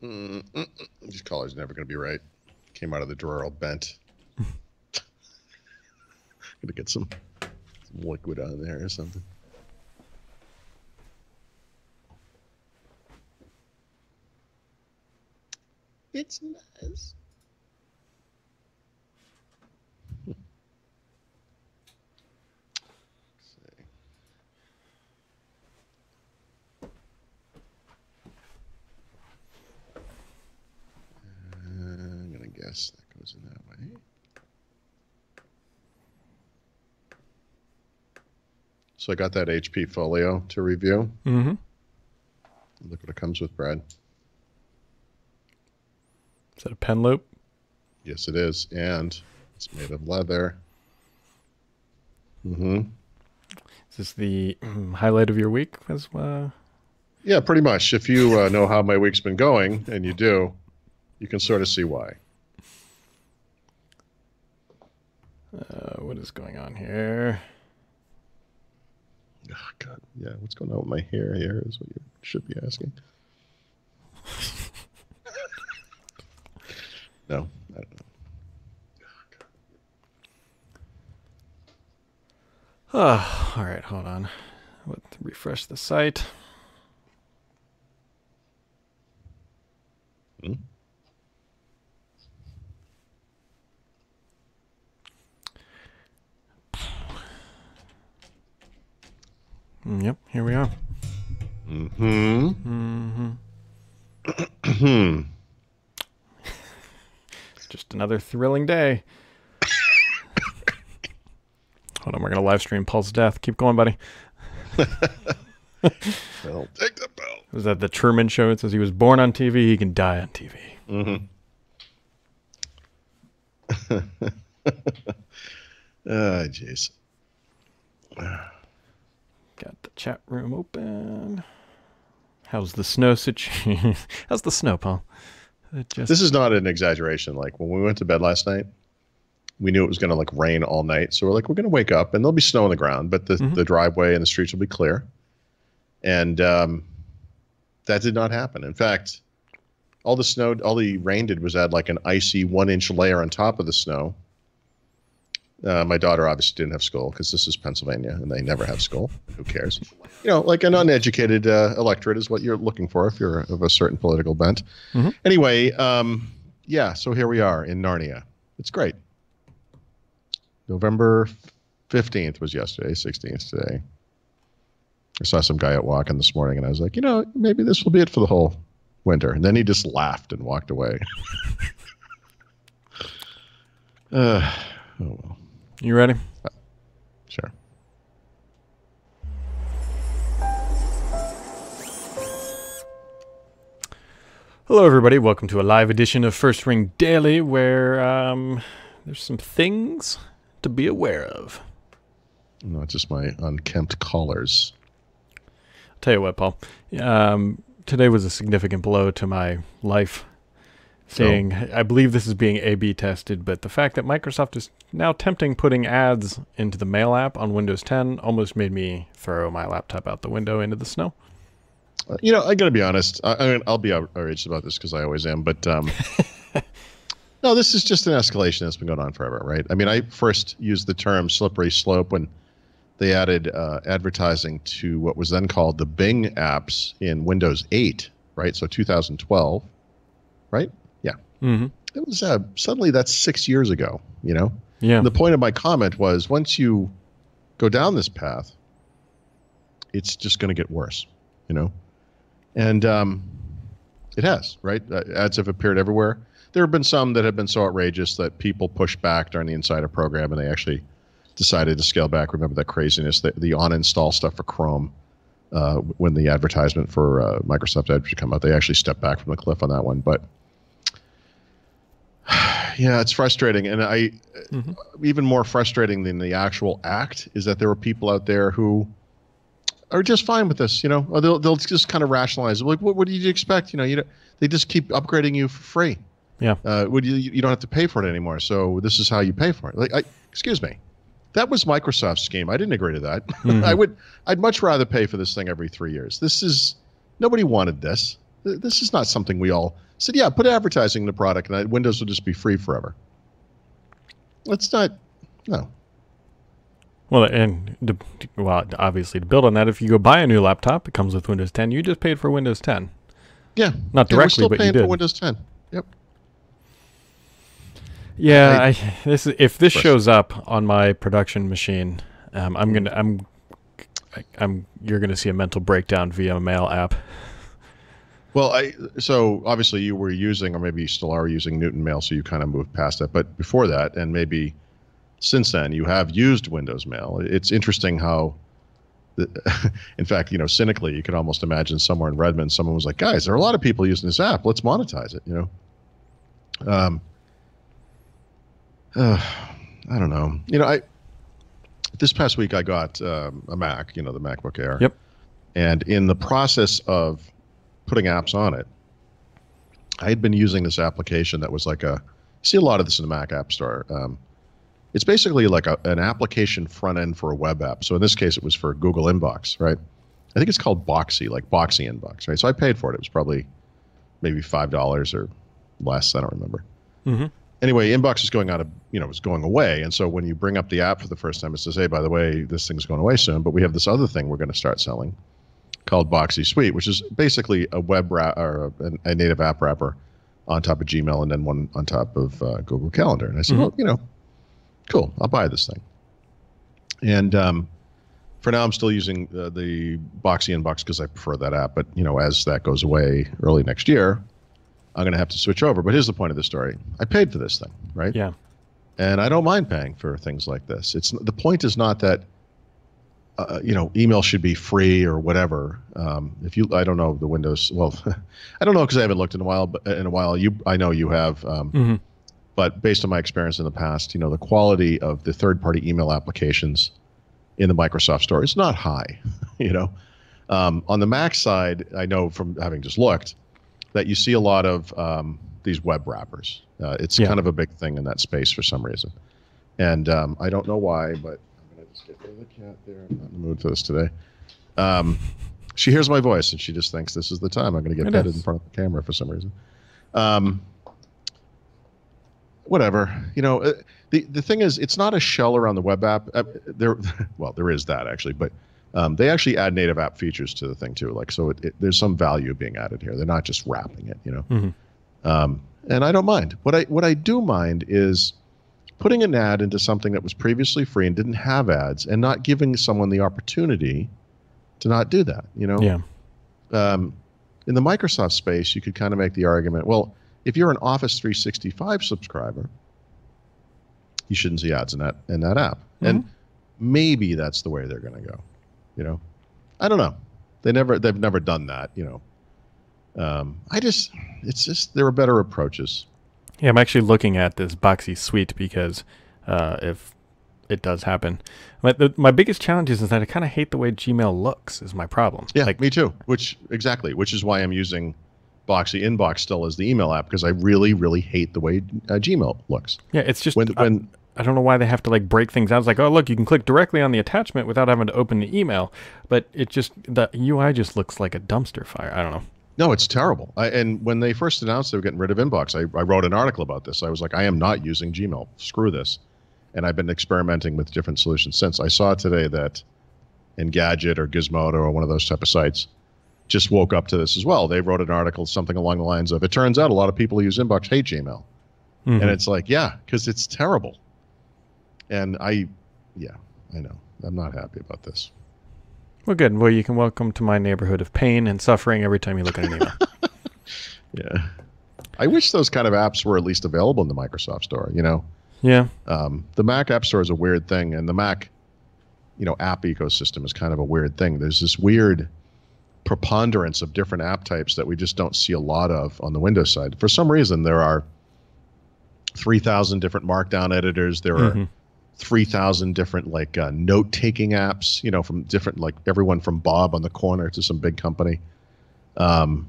These colors never going to be right. Came out of the drawer all bent. Gonna get some liquid on there or something. It's nice. I'm gonna guess that goes in that way. So I got that HP Folio to review. Mm-hmm. Look what it comes with, Brad. Is that a pen loop? Yes, it is, and it's made of leather. Mm-hmm. Is this the highlight of your week? Yeah, pretty much. If you know how my week's been going, and you do, you can sort of see why. What is going on here? Oh, God. Yeah, what's going on with my hair here is what you should be asking. No, I don't know. Oh, all right, hold on. Let's refresh the site. Hmm? Yep, here we are. Mm-hmm. Mm-hmm. It's just another thrilling day. Hold on, we're going to live stream Paul's death. Keep going, buddy. Well, take the bell. Was that the Truman Show? It says he was born on TV, he can die on TV. Mm-hmm. Jeez. Got the chat room open. How's the snow situation? How's the snow, Paul? This is not an exaggeration. Like when we went to bed last night, we knew it was going to like rain all night. So we're like, we're going to wake up and there'll be snow on the ground, but the driveway and the streets will be clear. And that did not happen. In fact, all the rain did was add like an icy 1-inch layer on top of the snow. My daughter obviously didn't have school because this is Pennsylvania and they never have school. Who cares? You know, like an uneducated electorate is what you're looking for if you're of a certain political bent. Mm-hmm. Anyway, yeah, so here we are in Narnia. It's great. November 15th was yesterday, 16th today. I saw some guy out walking this morning and I was like, you know, maybe this will be it for the whole winter. And then he just laughed and walked away. Oh, well. You ready? Sure. Hello, everybody. Welcome to a live edition of First Ring Daily, where there's some things to be aware of. Not just my unkempt collars. I'll tell you what, Paul. Today was a significant blow to my life. I believe this is being A/B tested, but the fact that Microsoft is now attempting putting ads into the Mail app on Windows 10 almost made me throw my laptop out the window into the snow. You know, I got to be honest. I mean, I'll be outraged about this because I always am. But no, this is just an escalation that's been going on forever, right? I mean, I first used the term slippery slope when they added advertising to what was then called the Bing apps in Windows 8, right? So 2012, right? Yeah. Mm-hmm. It was suddenly that's 6 years ago, you know? Yeah. And the point of my comment was once you go down this path, it's just going to get worse, you know? And it has, right? Ads have appeared everywhere. There have been some that have been so outrageous that people pushed back during the Insider program and they actually decided to scale back. Remember that craziness, the on-install stuff for Chrome when the advertisement for Microsoft Edge would come out. They actually stepped back from the cliff on that one. But yeah, it's frustrating. And even more frustrating than the actual act is that there were people out there who are just fine with this, you know. Or they'll just kind of rationalize it. Like, what do you expect? You know, they just keep upgrading you for free. Yeah. You don't have to pay for it anymore. So this is how you pay for it. Like, excuse me, that was Microsoft's scheme. I didn't agree to that. Mm-hmm. I'd much rather pay for this thing every 3 years. Nobody wanted this. This is not something we all said, yeah, put advertising in the product and Windows will just be free forever. Let's not, no. Well, obviously to build on that, if you go buy a new laptop, it comes with Windows 10. You just paid for Windows 10. Yeah. Not directly, but you did. For Windows 10. Yep. Yeah, if this shows up on my production machine, you're gonna see a mental breakdown via a mail app. Well, so obviously you were using, or maybe you still are using Newton Mail, so you kind of moved past that. But before that, and maybe since then, you have used Windows Mail. It's interesting how, in fact, cynically, you could almost imagine somewhere in Redmond, someone was like, guys, there are a lot of people using this app. Let's monetize it, I don't know. This past week I got a Mac, the MacBook Air. Yep. And in the process of putting apps on it, I had been using this application that was like you see a lot of this in the Mac App Store. It's basically like an application front end for a web app. So in this case, it was for Google Inbox, right? I think it's called Boxy, like Boxy Inbox, right? So I paid for it. It was probably maybe $5 or less. I don't remember. Mm-hmm. Anyway, Inbox is going out of, it's going away. And so when you bring up the app for the first time, it says, hey, by the way, this thing's going away soon, but we have this other thing we're going to start selling called Boxy Suite, which is basically a web or a native app wrapper on top of Gmail and then one on top of Google Calendar. And I said, well, cool, I'll buy this thing. And for now, I'm still using the Boxy Inbox because I prefer that app. But, as that goes away early next year, I'm going to have to switch over. But here's the point of the story. I paid for this thing, right? Yeah. And I don't mind paying for things like this. The point is not that, email should be free or whatever. I don't know the Windows. Well, I don't know because I haven't looked in a while. But I know you have. But based on my experience in the past, the quality of the third-party email applications in the Microsoft Store is not high. On the Mac side, I know from having just looked that you see a lot of these web wrappers. It's kind of a big thing in that space for some reason. And I don't know why, but I'm going to just get rid of the cat there. I'm not in the mood for this today. She hears my voice, and she just thinks this is the time I'm going to get petted in front of the camera for some reason. Whatever. The thing is, it's not a shell around the web app. There is that, actually. But they actually add native app features to the thing, too. So there's some value being added here. They're not just wrapping it, Mm-hmm. And I don't mind. What I do mind is putting an ad into something that was previously free and didn't have ads and not giving someone the opportunity to not do that, Yeah. In the Microsoft space, you could kind of make the argument, well, if you're an Office 365 subscriber, you shouldn't see ads in that app. Mm-hmm. And maybe that's the way they're going to go. I don't know. They've never done that. It's just there are better approaches. Yeah, I'm actually looking at this Boxy Suite because if it does happen, my biggest challenge is that I kind of hate the way Gmail looks. Is my problem. Yeah, me too. Which is why I'm using Boxy Inbox still as the email app because I really, really hate the way Gmail looks. Yeah, it's just I don't know why they have to break things out. It's like, oh look, you can click directly on the attachment without having to open the email, but the UI just looks like a dumpster fire. I don't know. No, it's terrible. And when they first announced they were getting rid of Inbox, I wrote an article about this. I was like, I am not using Gmail. Screw this. And I've been experimenting with different solutions since. I saw today that Engadget or Gizmodo or one of those type of sites just woke up to this as well. They wrote an article, something along the lines of, it turns out a lot of people who use Inbox hate Gmail. Mm-hmm. And it's like, yeah, because it's terrible. And I know. I'm not happy about this. Well, good. Well, you can welcome to my neighborhood of pain and suffering every time you look at an email. Yeah. I wish those kind of apps were at least available in the Microsoft Store, Yeah. The Mac App Store is a weird thing, and the Mac, app ecosystem is kind of a weird thing. There's this weird preponderance of different app types that we just don't see a lot of on the Windows side. For some reason, there are 3,000 different Markdown editors. There are 3,000 different note-taking apps, from different, everyone from Bob on the corner to some big company. I'm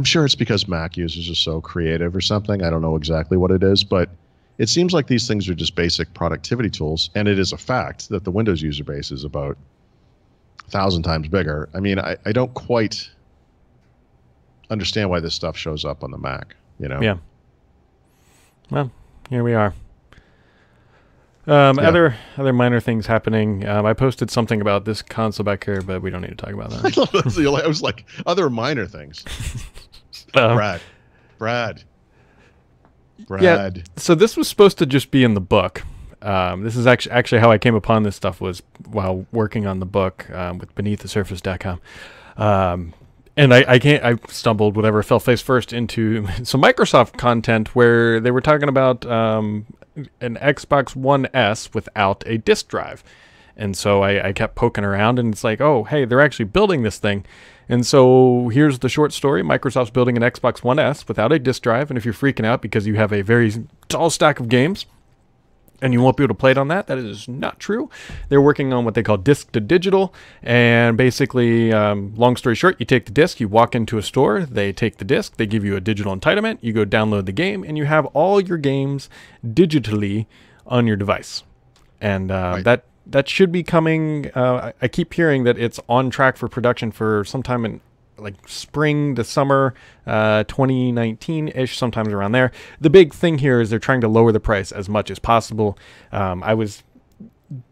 sure it's because Mac users are so creative or something. I don't know exactly what it is, but it seems like these things are just basic productivity tools. And it is a fact that the Windows user base is about 1,000 times bigger. I mean, I don't quite understand why this stuff shows up on the Mac. You know? Yeah. Well, here we are. Other minor things happening. I posted something about this console back here, but we don't need to talk about that. I was like, other minor things. Brad. Yeah, so this was supposed to just be in the book. This is actually how I came upon this stuff, was while working on the book with BeneathTheSurface.com. And I stumbled, whatever, fell face first into some Microsoft content where they were talking about an Xbox One S without a disk drive. And so I kept poking around, and it's like, oh, hey, they're actually building this thing. And so here's the short story. Microsoft's building an Xbox One S without a disk drive. And if you're freaking out because you have a very tall stack of games and you won't be able to play it on that, that is not true. They're working on what they call disk to digital. And basically, long story short, you take the disc, you walk into a store, they take the disc, they give you a digital entitlement, you go download the game, and you have all your games digitally on your device. And right. That should be coming. I keep hearing that it's on track for production for sometime in like spring to summer 2019-ish, sometimes around there. The big thing here is they're trying to lower the price as much as possible. I was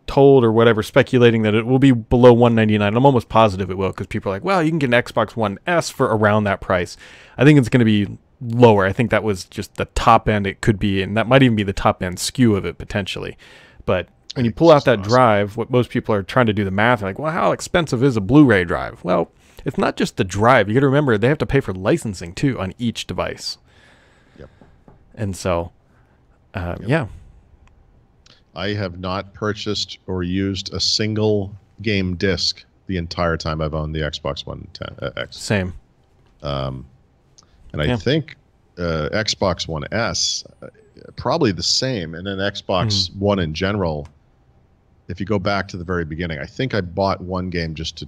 told, or whatever, speculating that it will be below $199. I'm almost positive it will, because people are like, well, you can get an Xbox One S for around that price. I think it's going to be lower. I think that was just the top end it could be, and that might even be the top end SKU of it potentially. But when you pull out that drive, what most people are trying to do the math, like, well, how expensive is a Blu-ray drive? Well, it's not just the drive. You got to remember, they have to pay for licensing too on each device. Yep. And so, yep. Yeah. I have not purchased or used a single game disc the entire time I've owned the Xbox One X. Same. And I think Xbox One S, probably the same. And then Xbox One in general, if you go back to the very beginning, I think I bought one game just to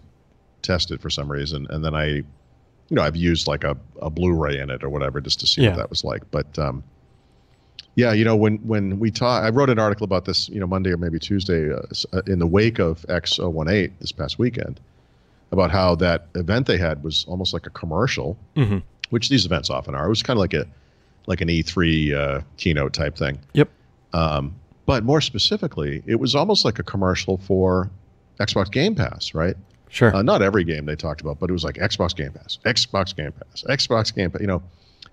test it for some reason, and then I've used like a Blu-ray in it or whatever just to see what that was like. But when we talk, I wrote an article about this, Monday or maybe Tuesday, in the wake of X018 this past weekend, about how that event they had was almost like a commercial, which these events often are. It was kind of like an E3 keynote type thing. Yep. But more specifically, it was almost like a commercial for Xbox Game Pass, right? Sure. Not every game they talked about, but it was like Xbox Game Pass, Xbox Game Pass, Xbox Game Pass,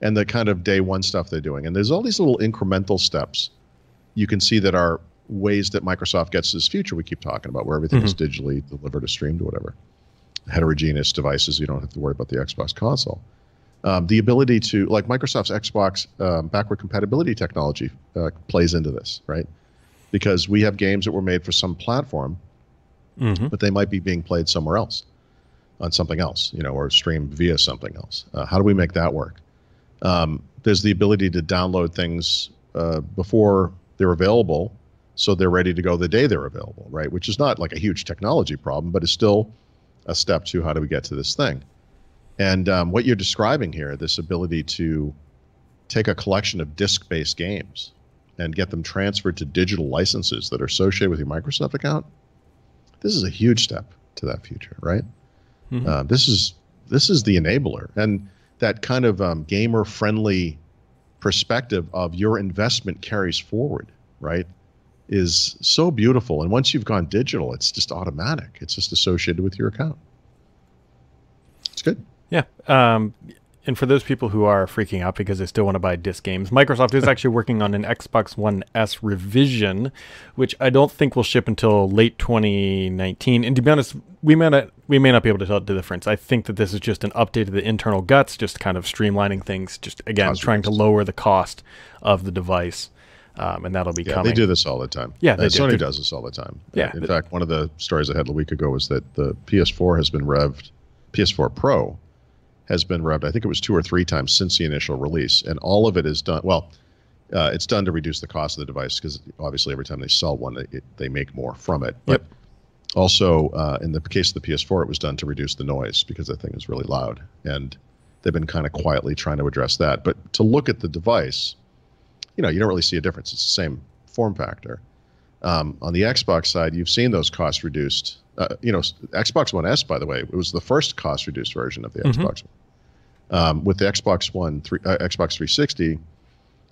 and the kind of day one stuff they're doing. And there's all these little incremental steps you can see that are ways that Microsoft gets to this future we keep talking about, where everything is digitally delivered or streamed or whatever. Heterogeneous devices, you don't have to worry about the Xbox console. The ability to, like Microsoft's Xbox backward compatibility technology plays into this, right? Because we have games that were made for some platform, but they might be being played somewhere else, on something else, or streamed via something else. How do we make that work? There's the ability to download things before they're available, so they're ready to go the day they're available, right? Which is not like a huge technology problem, but it's still a step to how do we get to this thing. And what you're describing here, this ability to take a collection of disk-based games and get them transferred to digital licenses that are associated with your Microsoft account, this is a huge step to that future, right? This is the enabler, and that kind of gamer-friendly perspective of your investment carries forward, right, is so beautiful. And once you've gone digital, it's just automatic. It's just associated with your account. It's good. Yeah. And for those people who are freaking out because they still want to buy disc games, Microsoft is actually working on an Xbox One S revision, which I don't think will ship until late 2019. And to be honest, we may not be able to tell the difference. I think that this is just an update of the internal guts, just kind of streamlining things, just, again, trying to lower the cost of the device. And that'll be coming. They do this all the time. Yeah, they do. Sony does this all the time. Yeah. In fact, one of the stories I had a week ago was that the PS4 has been revved, PS4 Pro has been revved, I think it was 2 or 3 times since the initial release. And all of it is done, it's done to reduce the cost of the device, because obviously every time they sell one, they make more from it. But also, in the case of the PS4, it was done to reduce the noise, because that thing is really loud. And they've been kind of quietly trying to address that. But to look at the device, you don't really see a difference. It's the same form factor. On the Xbox side, you've seen those costs reduced. Xbox One S, by the way, it was the first cost-reduced version of the Xbox One. With the Xbox 360,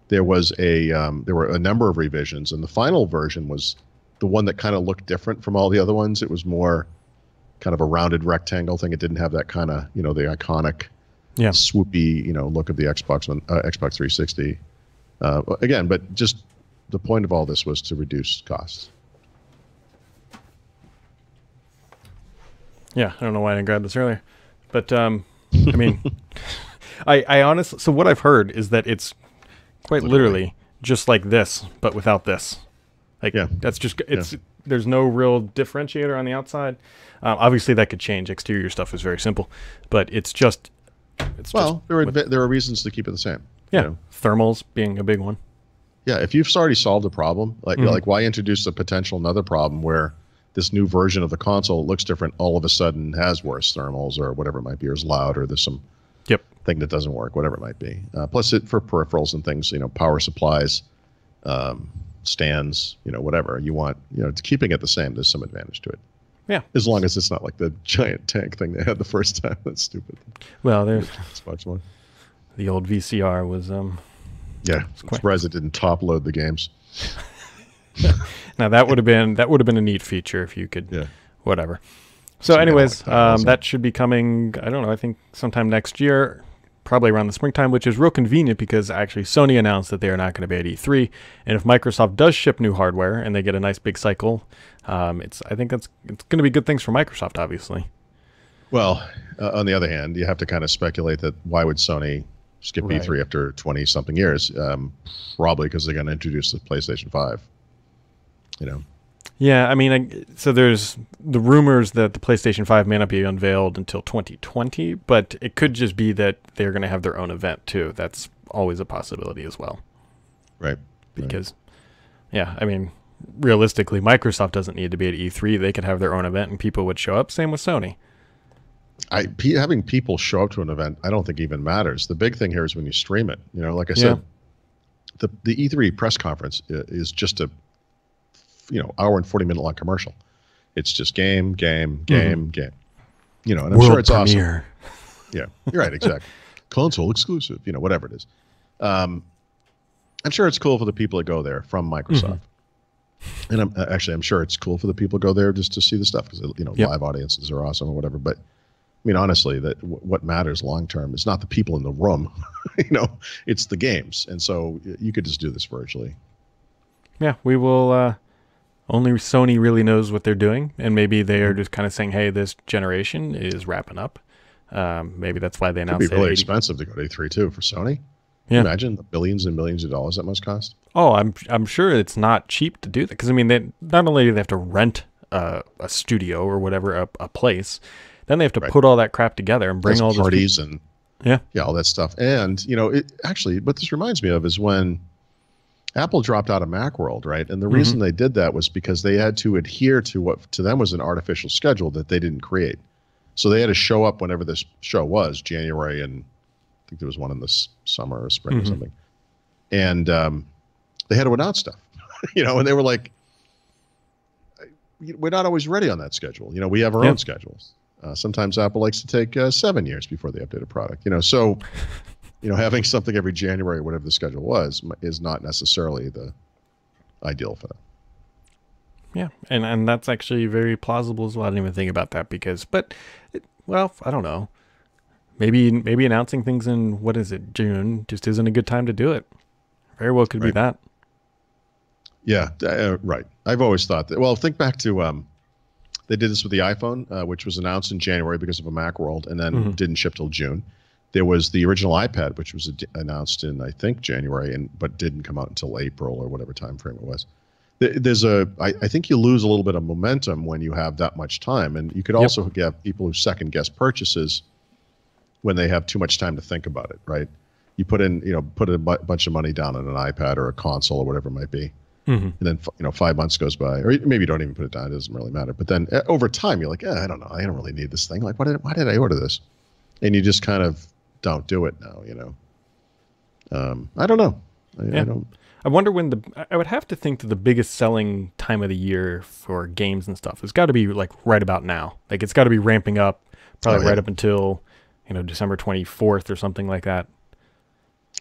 there were a number of revisions, and the final version was the one that kind of looked different from all the other ones. It was more kind of a rounded rectangle thing. It didn't have that kind of, the iconic, swoopy, look of the Xbox 360. Again, but just the point of all this was to reduce costs. Yeah, I don't know why I didn't grab this earlier, but I mean, I honestly, so what I've heard is that it's quite literally just like this, but without this. Like, that's just, there's no real differentiator on the outside. Obviously that could change. Exterior stuff is very simple, but there are reasons to keep it the same. Yeah. Thermals being a big one. Yeah. If you've already solved a problem, like why introduce another problem where this new version of the console looks different, all of a sudden has worse thermals or whatever it might be, or is loud, or there's some thing that doesn't work, whatever it might be. Plus for peripherals and things, power supplies, stands, whatever you want, keeping it the same, there's some advantage to it. Yeah. As long as it's not like the giant tank thing they had the first time. That's stupid. Well, there's Xbox One. The old VCR was I'm surprised it didn't top load the games. Now that would have been a neat feature if you could whatever. So anyways, that should be coming, I don't know, I think sometime next year, probably around the springtime, which is real convenient because actually Sony announced that they are not going to be at E3, and if Microsoft does ship new hardware and they get a nice big cycle, I think it's going to be good things for Microsoft, obviously. Well, on the other hand, you have to kind of speculate that why would Sony skip E3 after 20-something years? Probably because they're going to introduce the PlayStation 5. Yeah, I mean, so there's the rumors that the PlayStation 5 may not be unveiled until 2020, but it could just be that they're going to have their own event too. That's always a possibility as well. Right. Because, I mean, realistically, Microsoft doesn't need to be at E3. They could have their own event and people would show up. Same with Sony. Having people show up to an event, I don't think even matters. The big thing here is when you stream it. Like I said, the E3 press conference is just a hour and 40-minute long commercial. It's just game. And I'm sure it's premiere. Awesome. Yeah, you're right, exactly. Console exclusive, whatever it is. I'm sure it's cool for the people that go there from Microsoft. And I'm sure it's cool for the people who go there just to see the stuff because live audiences are awesome or whatever. But I mean, honestly, that what matters long term is not the people in the room. It's the games, and so you could just do this virtually. Yeah, we will. Only Sony really knows what they're doing, and maybe they are just kind of saying, "Hey, this generation is wrapping up." Maybe that's why they announced it. It'd be really expensive to go to E3 too for Sony. Yeah. Imagine the billions and millions of dollars that must cost. Oh, I'm sure it's not cheap to do that because I mean, they not only do they have to rent a studio or whatever, a place, then they have to put all that crap together and bring all those parties and all that stuff. And it actually, what this reminds me of is when Apple dropped out of Macworld, right? And the reason they did that was because they had to adhere to what to them was an artificial schedule that they didn't create. So they had to show up whenever this show was, January, and I think there was one in the summer or spring or something. And they had to announce stuff, and they were like, we're not always ready on that schedule. We have our own schedules. Sometimes Apple likes to take 7 years before they update a product, so... having something every January, whatever the schedule was, is not necessarily the ideal for them. Yeah, and that's actually very plausible as well. I didn't even think about that I don't know. Maybe announcing things in, June just isn't a good time to do it. Very well could be that. Yeah, right. I've always thought that. Well, think back to they did this with the iPhone, which was announced in January because of a Macworld, and then didn't ship till June. There was the original iPad, which was announced in, I think, January, but didn't come out until April or whatever time frame it was. I think you lose a little bit of momentum when you have that much time. And you could also get people who second-guess purchases when they have too much time to think about it, right? You put a bunch of money down on an iPad or a console or whatever it might be. And then, 5 months goes by, or maybe you don't even put it down. It doesn't really matter. But then over time, you're like, I don't know. I don't really need this thing. Like, why did I order this? And you just kind of don't do it now, I don't know. I wonder when I would have to think that the biggest selling time of the year for games and stuff has got to be like right about now. Like it's got to be ramping up probably right up until, December 24th or something like that.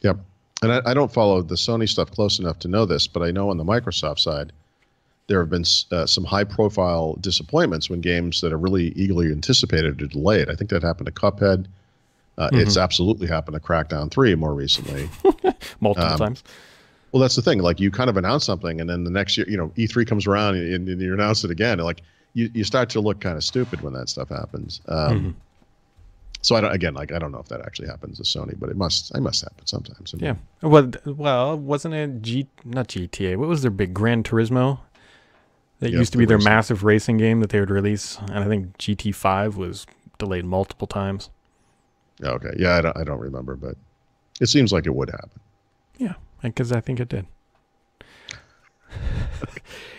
Yep. And I don't follow the Sony stuff close enough to know this, but I know on the Microsoft side, there have been some high-profile disappointments when games that are really eagerly anticipated are delayed. I think that happened to Cuphead. It's absolutely happened to Crackdown 3 more recently. Multiple times. Well, that's the thing. Like, you kind of announce something, and then the next year, E3 comes around, and you announce it again. And, like, you start to look kind of stupid when that stuff happens. So I don't know if that actually happens to Sony, but it must happen sometimes. Yeah. Well, wasn't it not GTA? What was their big Gran Turismo? That used to be their massive racing game that they would release, and I think GT5 was delayed multiple times. Okay. Yeah, I don't remember, but it seems like it would happen. Yeah, because I think it did.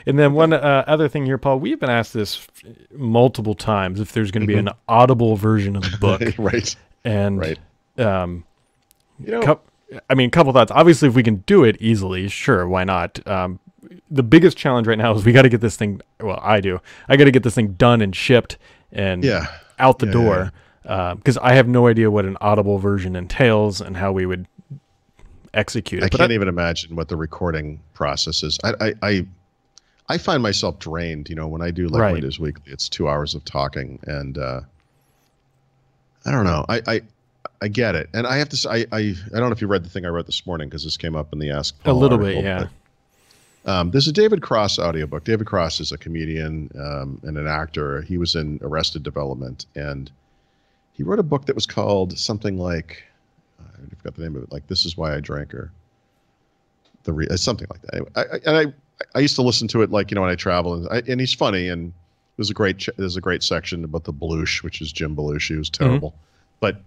And then one other thing here, Paul, we've been asked this multiple times if there's going to be an audible version of the book. Right. And, a couple thoughts. Obviously, if we can do it easily, sure, why not? The biggest challenge right now is we got to get this thing, I got to get this thing done and shipped and out the door. Because I have no idea what an audible version entails and how we would execute it. I can't even imagine what the recording process is. I find myself drained, when I do Windows Weekly. It's 2 hours of talking, and I don't know. I get it, and I have to say, I don't know if you read the thing I wrote this morning, because this came up in the Ask Paul a little article, bit, yeah. But, there's a David Cross audiobook. David Cross is a comedian and an actor. He was in Arrested Development, and he wrote a book that was called something like, I forgot the name of it, like This Is Why I Drank, or something like that. Anyway, I used to listen to it, like, when I travel, and he's funny, and there's a great section about the Belushi, which is Jim Belushi, who's terrible. But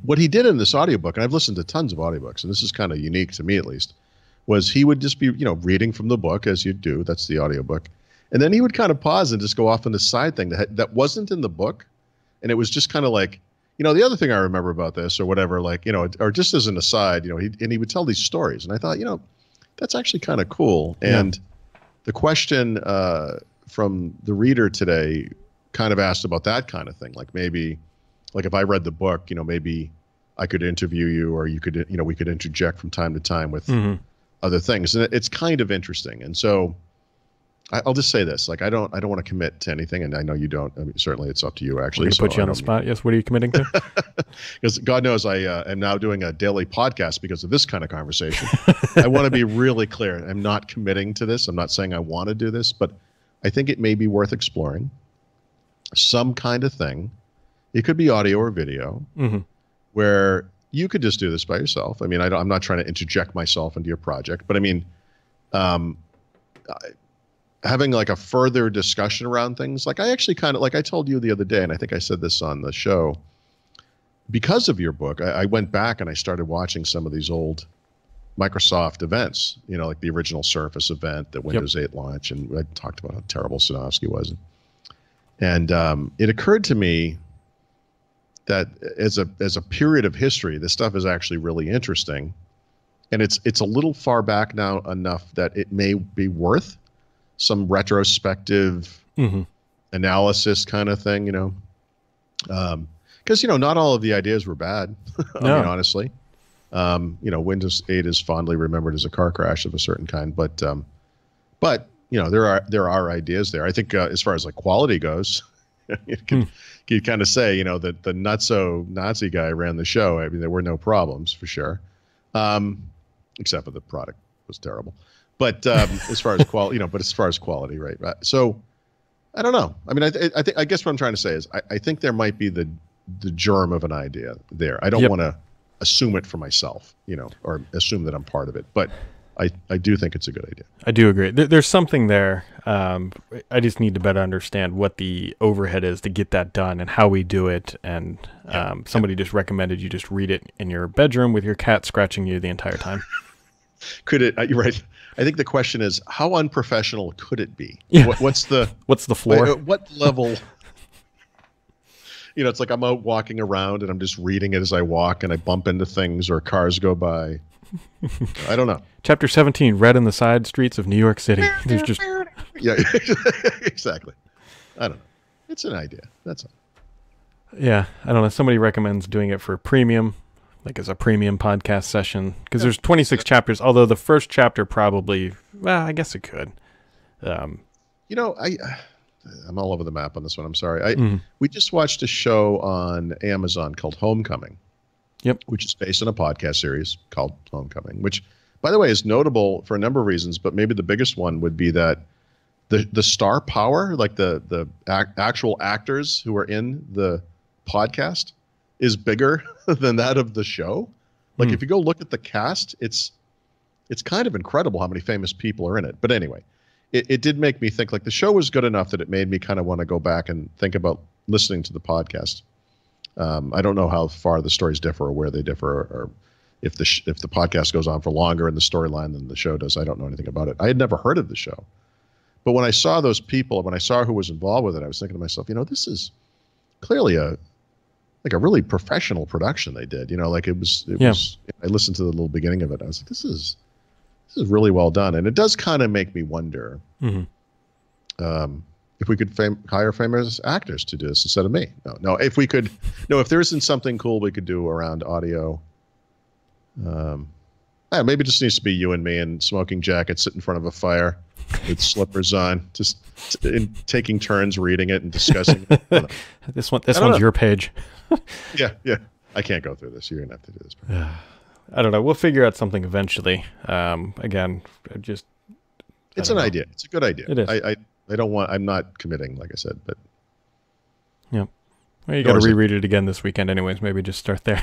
what he did in this audiobook, and I've listened to tons of audiobooks, and this is kind of unique to me at least, was he would just be, reading from the book as you do. That's the audiobook. And then he would kind of pause and just go off on this side thing that wasn't in the book. And it was just kind of like, the other thing I remember about this or whatever, like, or just as an aside, he would tell these stories. And I thought, that's actually kind of cool. And the question from the reader today kind of asked about that kind of thing. Like, maybe, like, if I read the book, maybe I could interview you, or you could, we could interject from time to time with other things. And it's kind of interesting. And so I'll just say this, like, I don't want to commit to anything, and I know you don't. I mean, certainly it's up to you, actually. I'm going to put you on the spot. Yes. What are you committing to? Because God knows I am now doing a daily podcast because of this kind of conversation. I want to be really clear. I'm not committing to this. I'm not saying I want to do this, but I think it may be worth exploring some kind of thing. It could be audio or video, where you could just do this by yourself. I mean, I'm not trying to interject myself into your project, but I mean, having like a further discussion around things. Like, I actually kind of, like I told you the other day, and I think I said this on the show, because of your book, I went back and I started watching some of these old Microsoft events, like the original Surface event, the Windows 8 launch, and I talked about how terrible Sanofsky was. And it occurred to me that as a period of history, this stuff is actually really interesting. And it's a little far back now enough that it may be worth some retrospective analysis kind of thing, because not all of the ideas were bad. I mean, honestly, Windows 8 is fondly remembered as a car crash of a certain kind, but there are ideas there. I think as far as like quality goes, you kind of say that the nutso Nazi guy ran the show. I mean, there were no problems for sure, except for the product was terrible. But as far as quality, right? So I don't know. I mean, I guess what I'm trying to say is I think there might be the germ of an idea there. I don't want to assume it for myself, or assume that I'm part of it. But I do think it's a good idea. I do agree. There's something there. I just need to better understand what the overhead is to get that done and how we do it. And somebody just recommended you just read it in your bedroom with your cat scratching you the entire time. Could it? You're right. I think the question is, how unprofessional could it be? Yeah. What's the floor? What level? It's like I'm out walking around and I'm just reading it as I walk, and I bump into things or cars go by. I don't know. Chapter 17, Red in the Side Streets of New York City. There's just exactly. I don't know. It's an idea. That's all. Yeah, I don't know. Somebody recommends doing it for premium, like as a premium podcast session, because there's 26 chapters. Although the first chapter probably, well, I guess it could. You know, I'm all over the map on this one. I'm sorry. We just watched a show on Amazon called Homecoming. Yep. Which is based on a podcast series called Homecoming, which, by the way, is notable for a number of reasons, but maybe the biggest one would be that the star power, like the actual actors who are in the podcast, is bigger than that of the show. Like if you go look at the cast, it's kind of incredible how many famous people are in it. But anyway, it did make me think, like, the show was good enough that it made me kind of want to go back and think about listening to the podcast. I don't know how far the stories differ or where they differ, or if the podcast goes on for longer in the storyline than the show does. I don't know anything about it. I had never heard of the show. But when I saw those people, when I saw who was involved with it, I was thinking to myself, this is clearly a really professional production they did. Like it was, I listened to the little beginning of it. I was like, this is really well done. And it does kind of make me wonder if we could hire famous actors to do this instead of me. If there isn't something cool we could do around audio, maybe it just needs to be you and me in smoking jackets, sit in front of a fire with slippers on, just taking turns reading it and discussing it. This one's your page. Yeah. I can't go through this. You're going to have to do this. I don't know. We'll figure out something eventually. Again, it's an idea. It's a good idea. It is. I'm not committing, like I said, but. Yeah. Well, you got to reread it again this weekend anyways. Maybe just start there.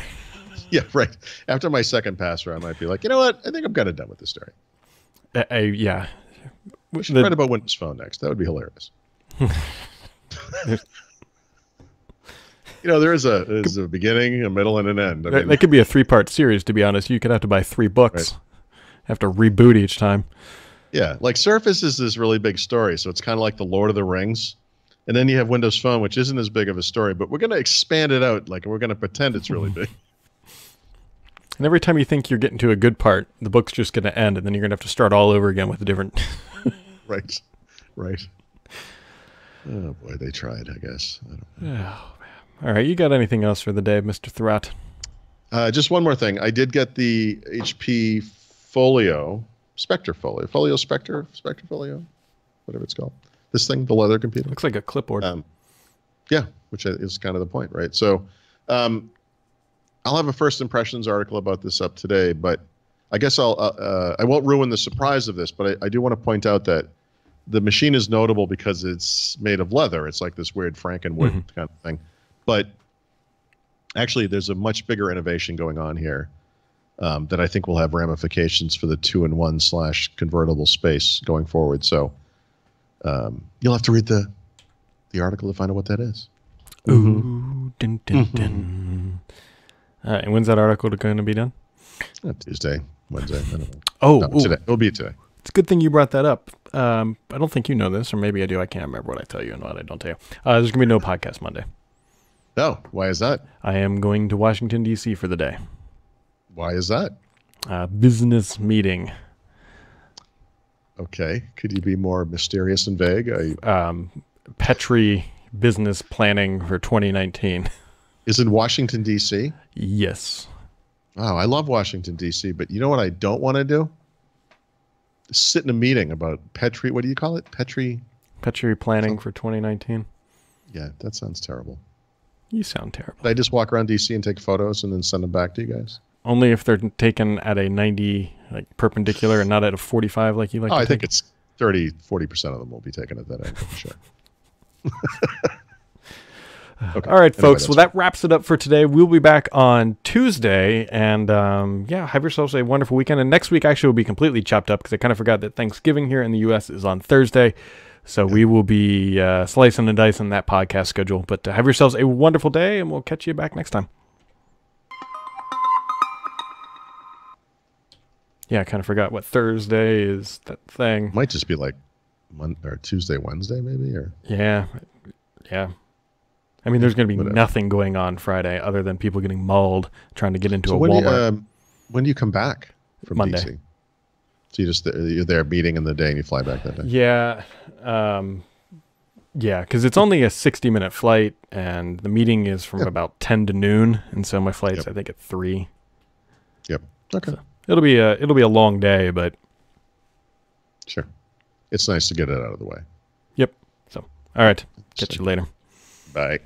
Yeah, right. After my second pass through, I might be like, you know what? I think I'm kind of done with this story. Yeah. We should write about Windows Phone next. That would be hilarious. There's a beginning, a middle, and an end. That could be a 3-part series, to be honest. You could have to buy 3 books. Right. Have to reboot each time. Yeah, like Surface is this really big story, so it's kind of like the Lord of the Rings. And then you have Windows Phone, which isn't as big of a story, but we're going to expand it out. Like, we're going to pretend it's really big. And every time you think you're getting to a good part, the book's just going to end, and then you're going to have to start all over again with a different... Right. Oh, boy, they tried, I guess. I don't know. Oh, man. All right, you got anything else for the day, Mr. Thurrott? Just one more thing. I did get the HP Folio, Spectre Folio, Spectre Folio, whatever it's called. This thing, the leather computer. Looks like a clipboard. Yeah, which is kind of the point, right? So I'll have a first impressions article about this up today, but I guess I won't ruin the surprise of this, but I do want to point out that the machine is notable because it's made of leather. It's like this weird Frankenwood kind of thing. But actually, there's a much bigger innovation going on here that I think will have ramifications for the 2-in-1 / convertible space going forward. So you'll have to read the article to find out what that is. Ooh, dun, dun, dun. And when's that article going to be done? Tuesday, Wednesday. I don't know. Oh, no, today. It'll be today. It's a good thing you brought that up. I don't think you know this, or maybe I do. I can't remember what I tell you and what I don't tell you. There's going to be no podcast Monday. No, why is that? I am going to Washington, D.C. for the day. Why is that? Business meeting. Okay. Could you be more mysterious and vague? Petri business planning for 2019. Is in Washington, D.C.? Yes. Wow, I love Washington, D.C., but you know what I don't want to do? Sit in a meeting about Petri. What do you call it? Petri planning for 2019? Yeah, that sounds terrible. You sound terrible. Did I just walk around D.C. and take photos and then send them back to you guys? Only if they're taken at a 90 perpendicular and not at a 45 like you like to take. I think it's 30-40% of them will be taken at that angle, for sure. Okay. All right, folks. Well, that wraps it up for today. We'll be back on Tuesday. And have yourselves a wonderful weekend. And next week actually will be completely chopped up because I kind of forgot that Thanksgiving here in the U.S. is on Thursday. So we will be slicing and dicing that podcast schedule. But have yourselves a wonderful day, and we'll catch you back next time. Yeah, I kind of forgot what Thursday is, that thing. Might just be like Tuesday, Wednesday, maybe? Or Yeah. I mean, there's going to be nothing going on Friday other than people getting mauled trying to get into a Walmart. When do you come back from Monday. DC? So you're there meeting in the day and you fly back that day? Yeah. Yeah, because it's only a 60-minute flight, and the meeting is from about 10 to noon, and so my flight's I think at 3. Yep. Okay. So it'll be a long day, but sure, it's nice to get it out of the way. Yep. So all right, catch you later. Bye.